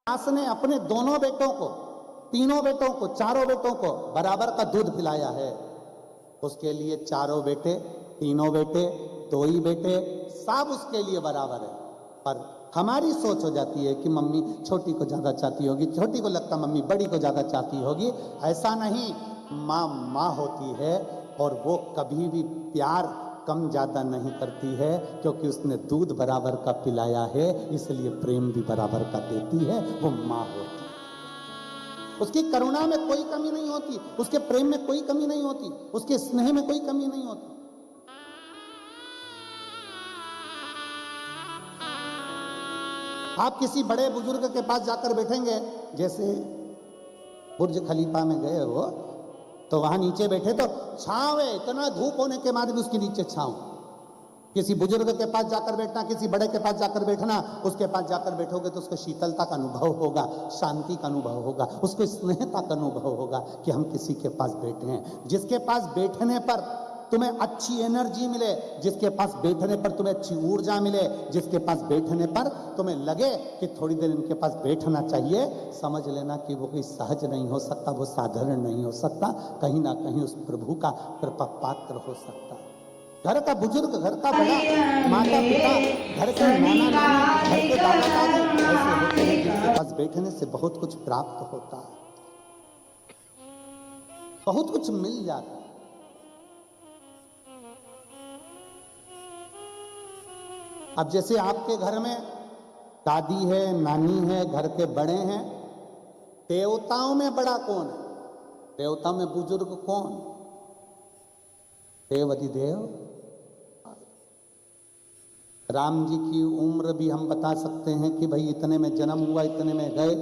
सास ने अपने दोनों बेटों को, तीनों बेटों को, चारों बेटों को बराबर का दूध पिलाया है, उसके लिए चारों बेटे, तीनों बेटे, दो ही बेटे, सब उसके लिए बराबर है। पर हमारी सोच हो जाती है कि मम्मी छोटी को ज्यादा चाहती होगी, छोटी को लगता मम्मी बड़ी को ज्यादा चाहती होगी। ऐसा नहीं, माँ माँ होती है और वो कभी भी प्यार कम ज्यादा नहीं करती है, क्योंकि उसने दूध बराबर का पिलाया है, इसलिए प्रेम भी बराबर का देती है। वो माँ होती है, उसकी करुणा में कोई कमी नहीं होती, उसके प्रेम में कोई कमी नहीं होती, उसके स्नेह में कोई कमी नहीं होती। आप किसी बड़े बुजुर्ग के पास जाकर बैठेंगे, जैसे बुर्ज खलीफा में गए हो तो वहां नीचे बैठे तो छांव है, इतना धूप होने के बाद भी उसके नीचे छांव। किसी बुजुर्ग के पास जाकर बैठना, किसी बड़े के पास जाकर बैठना, उसके पास जाकर बैठोगे तो उसको शीतलता का अनुभव होगा, शांति का अनुभव होगा, उसको स्नेहता का अनुभव होगा कि हम किसी के पास बैठे हैं। जिसके पास बैठने पर तुम्हें अच्छी एनर्जी मिले, जिसके पास बैठने पर तुम्हें अच्छी ऊर्जा मिले, जिसके पास बैठने पर तुम्हें लगे कि थोड़ी देर इनके पास बैठना चाहिए, समझ लेना कि वो कोई सहज नहीं हो सकता, वो साधारण नहीं हो सकता, कहीं ना कहीं उस प्रभु का कृपा पात्र हो सकता है। घर का बुजुर्ग, घर का बड़ा, माता पिता, घर के नाना नानी, घर के दादा दादी ऐसे होते हैं जिनके पास बैठने से बहुत कुछ प्राप्त होता है, बहुत कुछ मिल जाता है। अब जैसे आपके घर में दादी है, नानी है, घर के बड़े हैं, देवताओं में बड़ा कौन है? देवताओं में बुजुर्ग कौन? देवाधिदेव राम जी की उम्र भी हम बता सकते हैं कि भाई इतने में जन्म हुआ, इतने में गए।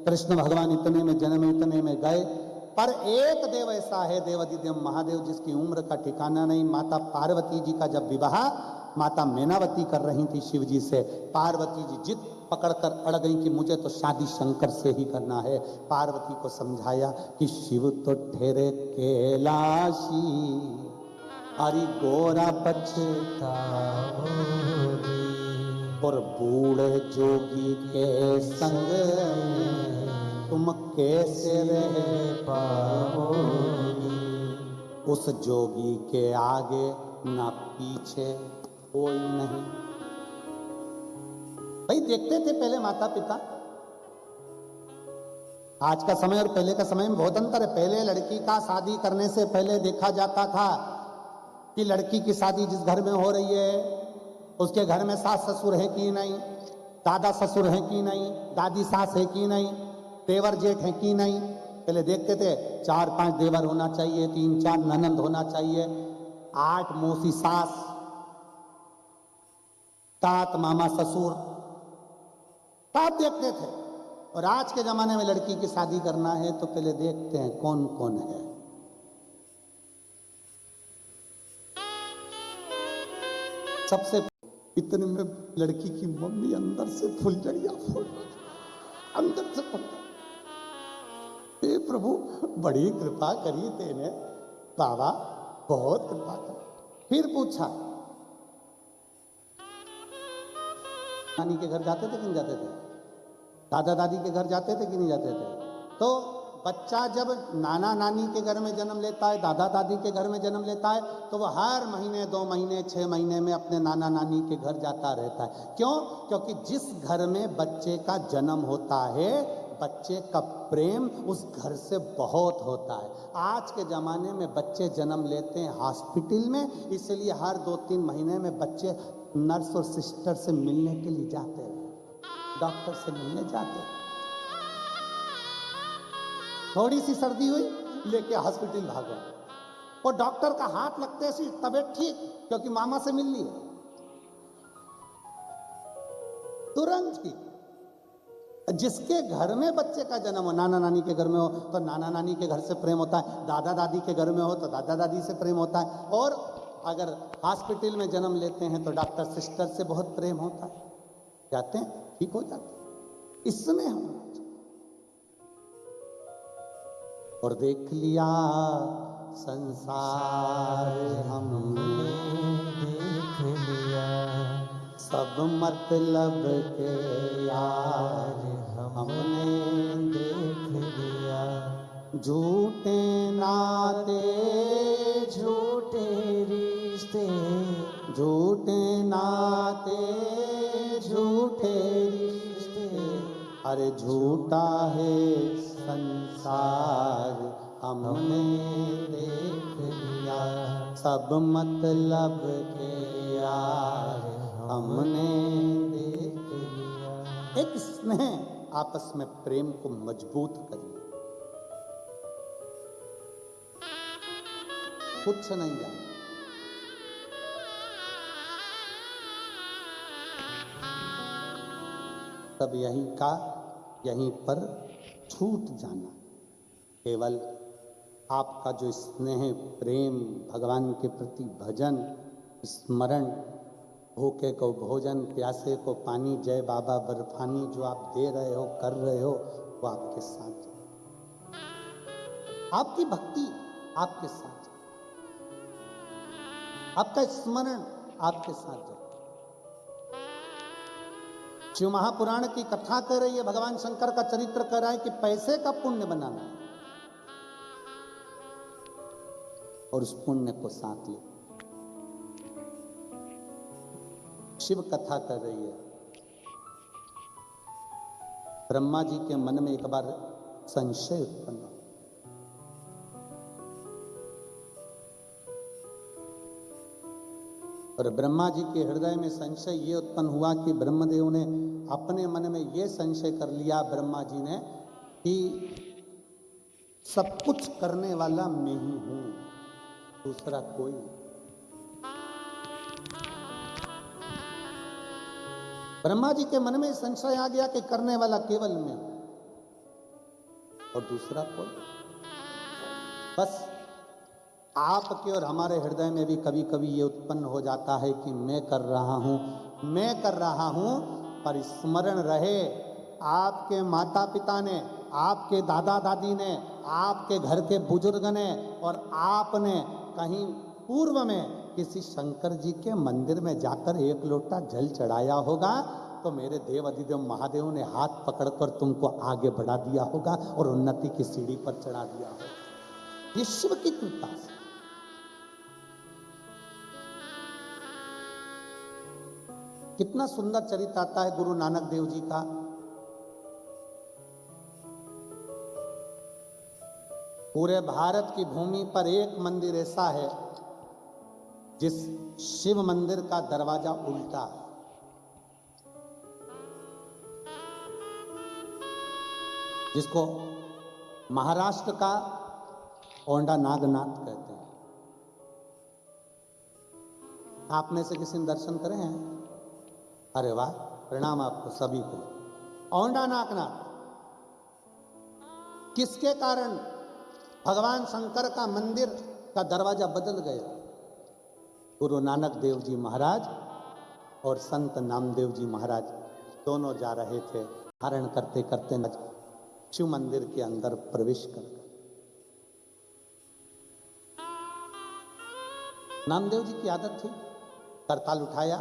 कृष्ण भगवान इतने में जन्म, इतने में गए। पर एक देव ऐसा है, देवाधिदेव महादेव, जिसकी उम्र का ठिकाना नहीं। माता पार्वती जी का जब विवाह माता मैनावती कर रही थी शिव जी से, पार्वती जी जिद पकड़कर अड़ गई कि मुझे तो शादी शंकर से ही करना है। पार्वती को समझाया कि शिव तो ठहरे कैलाशी, हरि गोरा पछताओगी, और बूढ़े जोगी के संग तुम कैसे रह पाओगी। उस जोगी के आगे ना पीछे कोई नहीं। भाई देखते थे पहले माता पिता, आज का समय और पहले का समय में बहुत अंतर है। पहले लड़की का शादी करने से पहले देखा जाता था कि लड़की की शादी जिस घर में हो रही है उसके घर में सास ससुर है कि नहीं, दादा ससुर है कि नहीं, दादी सास है कि नहीं, देवर जेठ है कि नहीं। पहले देखते थे 4-5 देवर होना चाहिए, 3-4 ननंद होना चाहिए, 8 मौसी सास, 7 मामा ससुर, सब देखते थे। और आज के जमाने में लड़की की शादी करना है तो पहले देखते हैं कौन कौन है। सबसे इतने में लड़की की मम्मी अंदर से फुलझड़िया फूल, अंदर से फुल। हे प्रभु बड़ी कृपा करी तेने बाबा, बहुत कृपा करी। फिर पूछा नानी के घर जाते थे कि नहीं जाते थे, दादा दादी के घर जाते थे कि नहीं जाते थे। तो बच्चा जब नाना नानी के घर में जन्म लेता है, दादा दादी के घर में जन्म लेता है, तो वह हर महीने 2 महीने 6 महीने में अपने नाना नानी के घर जाता रहता है। क्यों? क्योंकि जिस घर में बच्चे का जन्म होता है, बच्चे का प्रेम उस घर से बहुत होता है। आज के ज़माने में बच्चे जन्म लेते हैं हॉस्पिटल में, इसलिए हर 2-3 महीने में बच्चे नर्स और सिस्टर से मिलने के लिए जाते हैं, डॉक्टर से मिलने जाते हैं। थोड़ी सी सर्दी हुई लेके हॉस्पिटल भागो, और डॉक्टर का हाथ लगते सी तबीयत ठीक, क्योंकि मामा से मिल ली है, तुरंत ही। जिसके घर में बच्चे का जन्म हो, नाना नानी के घर में हो तो नाना नानी के घर से प्रेम होता है, दादा दादी के घर में हो तो दादा दादी से प्रेम होता है, और अगर हॉस्पिटल में जन्म लेते हैं तो डॉक्टर सिस्टर से बहुत प्रेम होता है, जाते हैं ठीक हो जाते हैं। इसमें हम और देख लिया संसार हमने देख लिया, सब मतलब के यार हमने झूठे नाते झूठे रिश्ते, अरे झूठा है संसार हमने देख लिया, सब मतलब के यार हमने देख लिया। एक स्नेह आपस में प्रेम को मजबूत करिए, कुछ नहीं जाना। तब यहीं पर छूट जाना। केवल आपका जो स्नेह प्रेम, भगवान के प्रति भजन स्मरण, भूखे को भोजन, प्यासे को पानी, जय बाबा बर्फानी जो आप दे रहे हो, कर रहे हो, वो आपके साथ है। आपकी भक्ति आपके साथ है, आपका स्मरण आपके साथ है। शिव महापुराण की कथा कर रही है, भगवान शंकर का चरित्र कर रहा है कि पैसे का पुण्य बनाना है और उस पुण्य को साथ ले। शिव कथा कर रही है। ब्रह्मा जी के मन में एक बार संशय उत्पन्न हुआ। और ब्रह्मा जी के हृदय में संशय ये उत्पन्न हुआ कि ब्रह्मदेव ने अपने मन में ये संशय कर लिया, ब्रह्मा जी ने, कि सब कुछ करने वाला मैं ही हूं, दूसरा कोई। ब्रह्मा जी के मन में संशय आ गया कि करने वाला केवल मैं हूं और दूसरा कोई। बस आपके और हमारे हृदय में भी कभी कभी ये उत्पन्न हो जाता है कि मैं कर रहा हूं, पर स्मरण रहे आपके माता पिता ने, आपके दादा दादी ने, आपके घर के बुजुर्ग ने और आपने कहीं पूर्व में किसी शंकर जी के मंदिर में जाकर एक लोटा जल चढ़ाया होगा, तो मेरे देव अधिदेव महादेव ने हाथ पकड़कर तुमको आगे बढ़ा दिया होगा और उन्नति की सीढ़ी पर चढ़ा दिया होगा। ये शिव की कृपा से। कितना सुंदर चरित्र आता है गुरु नानक देव जी का। पूरे भारत की भूमि पर एक मंदिर ऐसा है जिस शिव मंदिर का दरवाजा उल्टा है। जिसको महाराष्ट्र का औंढा नागनाथ कहते हैं। आप में से किसी ने दर्शन करे हैं? अरे वाह, प्रणाम आपको सभी को। औंढा नागनाथ किसके कारण भगवान शंकर का मंदिर का दरवाजा बदल गया? गुरु नानक देव जी महाराज और संत नामदेव जी महाराज दोनों जा रहे थे, धारण करते करते शिव मंदिर के अंदर प्रवेश कर गए। नामदेव जी की आदत थी, करताल उठाया,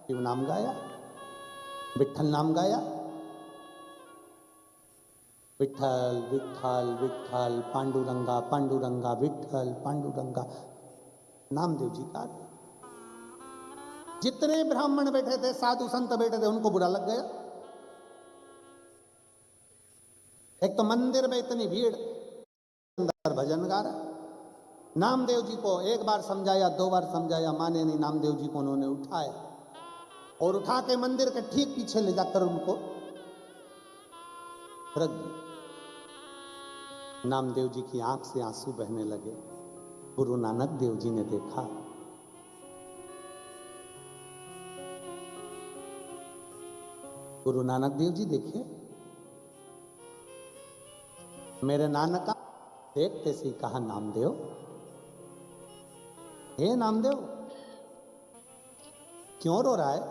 शिव नाम गाया, विठ्ठल नाम गाया, विठ्ठल विठ्ठल विठ्ठल, पांडुरंगा पांडुरंगा, विठ्ठल पांडुरंगा, नामदेव जी का। जितने ब्राह्मण बैठे थे, साधु संत बैठे थे, उनको बुरा लग गया। एक तो मंदिर में इतनी भीड़, अंदर भजन गा रहा। नामदेव जी को एक बार समझाया, 2 बार समझाया, माने नहीं। नामदेव जी को उन्होंने उठाया और उठा के मंदिर के ठीक पीछे ले जाकर उनको रख दिया। नामदेव जी की आंख से आंसू बहने लगे। गुरु नानक देव जी ने देखा, गुरु नानक देव जी देखे मेरे नानका, देखते से कहा, नामदेव, हे नामदेव, क्यों रो रहा है?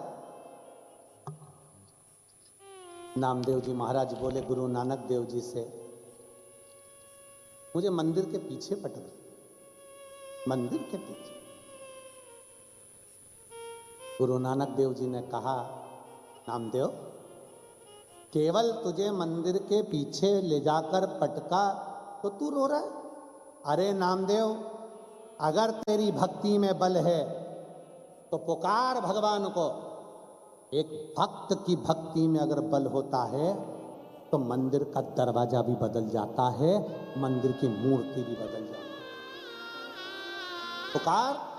नामदेव जी महाराज बोले गुरु नानक देव जी से, मुझे मंदिर के पीछे पटक। मंदिर के पीछे। गुरु नानक देव जी ने कहा, नामदेव, केवल तुझे मंदिर के पीछे ले जाकर पटका तो तू रो रहा है? अरे नामदेव, अगर तेरी भक्ति में बल है तो पुकार भगवान को। एक भक्त की भक्ति में अगर बल होता है तो मंदिर का दरवाजा भी बदल जाता है, मंदिर की मूर्ति भी बदल जाती है। पुकार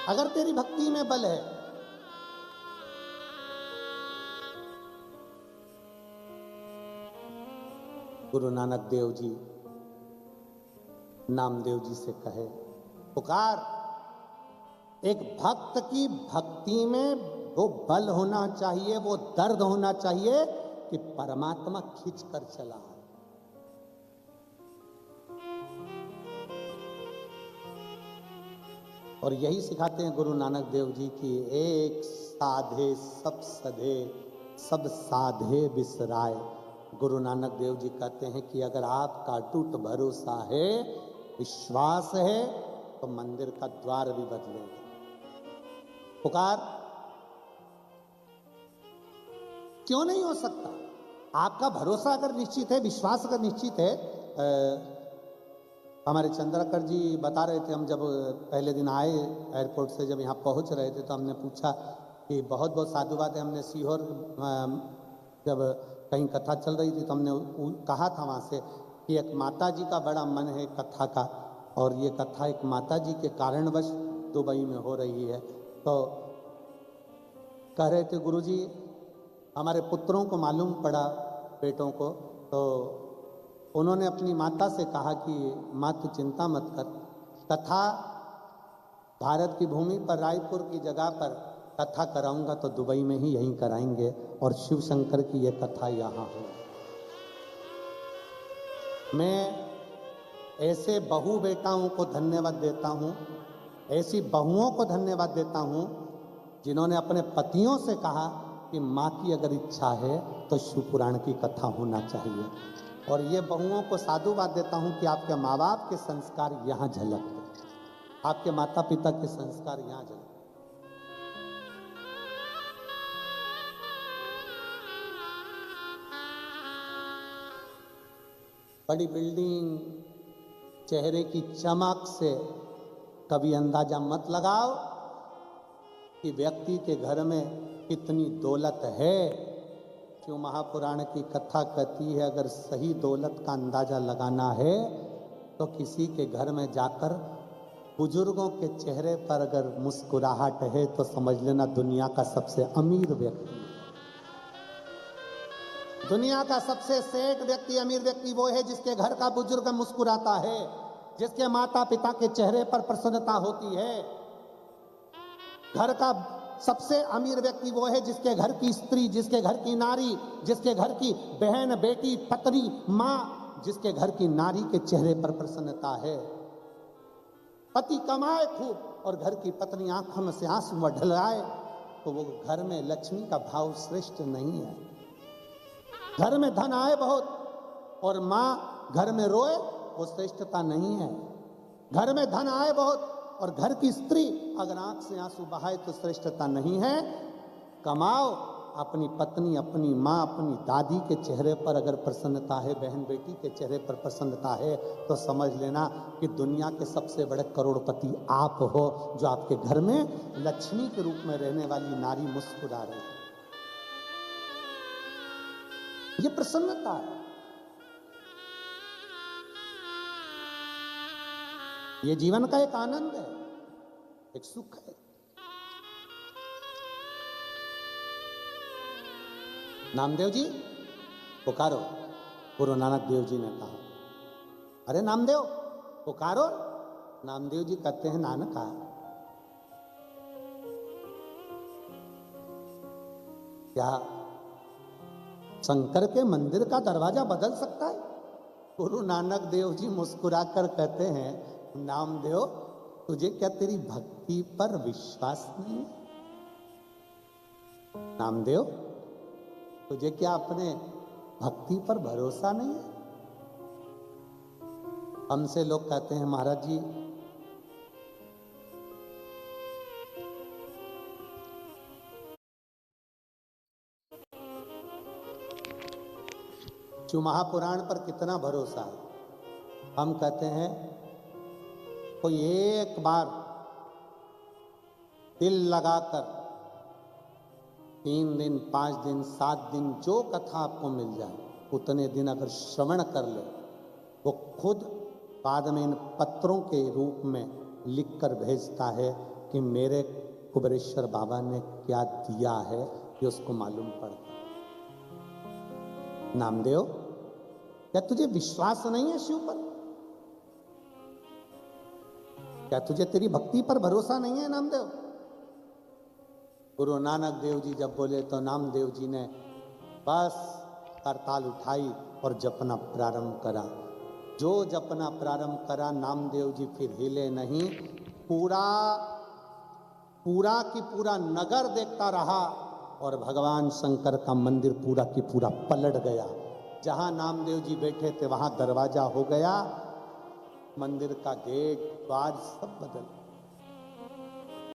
अगर तेरी भक्ति में बल है, गुरु नानक देव जी नामदेव जी से कहे, पुकार। एक भक्त की भक्ति में वो बल होना चाहिए, वो दर्द होना चाहिए कि परमात्मा खींच कर चला है। और यही सिखाते हैं गुरु नानक देव जी की एक साधे सब सधे, सब साधे बिसराए। गुरु नानक देव जी कहते हैं कि अगर आपका टूट भरोसा है, विश्वास है, तो मंदिर का द्वार भी बदलेगा। पुकार क्यों नहीं हो सकता? आपका भरोसा अगर निश्चित है, विश्वास अगर निश्चित है। हमारे चंद्राकर जी बता रहे थे, हम जब पहले दिन आए एयरपोर्ट से, जब यहाँ पहुँच रहे थे तो हमने पूछा कि बहुत बहुत साधुवाद है। हमने सीहोर जब कहीं कथा चल रही थी तो हमने कहा था वहाँ से कि एक माता जी का बड़ा मन है कथा का, और ये कथा एक माता जी के कारणवश दुबई में हो रही है। तो कह रहे थे गुरुजी, हमारे पुत्रों को मालूम पड़ा, बेटों को, तो उन्होंने अपनी माता से कहा कि माँ तू चिंता मत कर, कथा भारत की भूमि पर रायपुर की जगह पर कथा कराऊंगा तो दुबई में ही यहीं कराएंगे, और शिव शंकर की ये कथा यहाँ हो। मैं ऐसे बहू बेटाओं को धन्यवाद देता हूँ, ऐसी बहुओं को धन्यवाद देता हूँ जिन्होंने अपने पतियों से कहा कि माँ की अगर इच्छा है तो शिव पुराण की कथा होना चाहिए। और ये बहुओं को साधुवाद देता हूँ कि आपके माँ बाप के संस्कार यहाँ झलकते, आपके माता पिता के संस्कार यहाँ झलकते। बड़ी बिल्डिंग, चेहरे की चमक से कभी अंदाजा मत लगाओ कि व्यक्ति के घर में कितनी दौलत है। शिव महापुराण की कथा कहती है, अगर सही दौलत का अंदाजा लगाना है तो किसी के घर में जाकर बुजुर्गों के चेहरे पर अगर मुस्कुराहट है तो समझ लेना दुनिया का सबसे अमीर व्यक्ति है। दुनिया का सबसे सेठ व्यक्ति, अमीर व्यक्ति वो है जिसके घर का बुजुर्ग मुस्कुराता है, जिसके माता पिता के चेहरे पर प्रसन्नता होती है। घर का सबसे अमीर व्यक्ति वो है जिसके घर की स्त्री, जिसके घर की नारी, जिसके घर की बहन, बेटी, पत्नी, माँ, जिसके घर की नारी के चेहरे पर प्रसन्नता है। पति कमाए खूब और घर की पत्नी आंखों में से आंसू ढलाए तो वो घर में लक्ष्मी का भाव श्रेष्ठ नहीं है। घर में धन आए बहुत और माँ घर में रोए, वो श्रेष्ठता नहीं है। घर में धन आए बहुत और घर की स्त्री अगर आंख से आंसू बहाए तो श्रेष्ठता नहीं है। कमाओ, अपनी पत्नी, अपनी माँ, अपनी दादी के चेहरे पर अगर प्रसन्नता है, बहन बेटी के चेहरे पर प्रसन्नता है, तो समझ लेना कि दुनिया के सबसे बड़े करोड़पति आप हो, जो आपके घर में लक्ष्मी के रूप में रहने वाली नारी मुस्कुरा रही है। ये प्रसन्नता है, ये जीवन का एक आनंद है, एक सुख है। नामदेव जी पुकारो, गुरु नानक देव जी ने कहा, अरे नामदेव पुकारो। नामदेव जी कहते हैं, नानका क्या शंकर के मंदिर का दरवाजा बदल सकता है? गुरु नानक देव जी मुस्कुराकर कहते हैं, नामदेव तुझे क्या तेरी भक्ति पर विश्वास नहीं है? नामदेव तुझे क्या अपने भक्ति पर भरोसा नहीं है? हमसे लोग कहते हैं, महाराज जी शिव महापुराण पर कितना भरोसा है। हम कहते हैं कोई एक बार दिल लगाकर 3 दिन 5 दिन 7 दिन जो कथा आपको मिल जाए उतने दिन अगर श्रवण कर ले, वो खुद बाद में इन पत्रों के रूप में लिखकर भेजता है कि मेरे कुबेरेश्वर बाबा ने क्या दिया है, ये उसको मालूम पड़ता। नामदेव, क्या तुझे विश्वास नहीं है शिव पर? क्या तुझे तेरी भक्ति पर भरोसा नहीं है नामदेव? गुरु नानक देव जी जब बोले तो नामदेव जी ने बस करताल उठाई और जपना प्रारंभ करा। जो जपना प्रारंभ करा, नामदेव जी फिर हिले नहीं। पूरा की पूरा नगर देखता रहा और भगवान शंकर का मंदिर पूरा की पूरा पलट गया। जहां नामदेव जी बैठे थे वहां दरवाजा हो गया, मंदिर का गेट द्वार सब बदल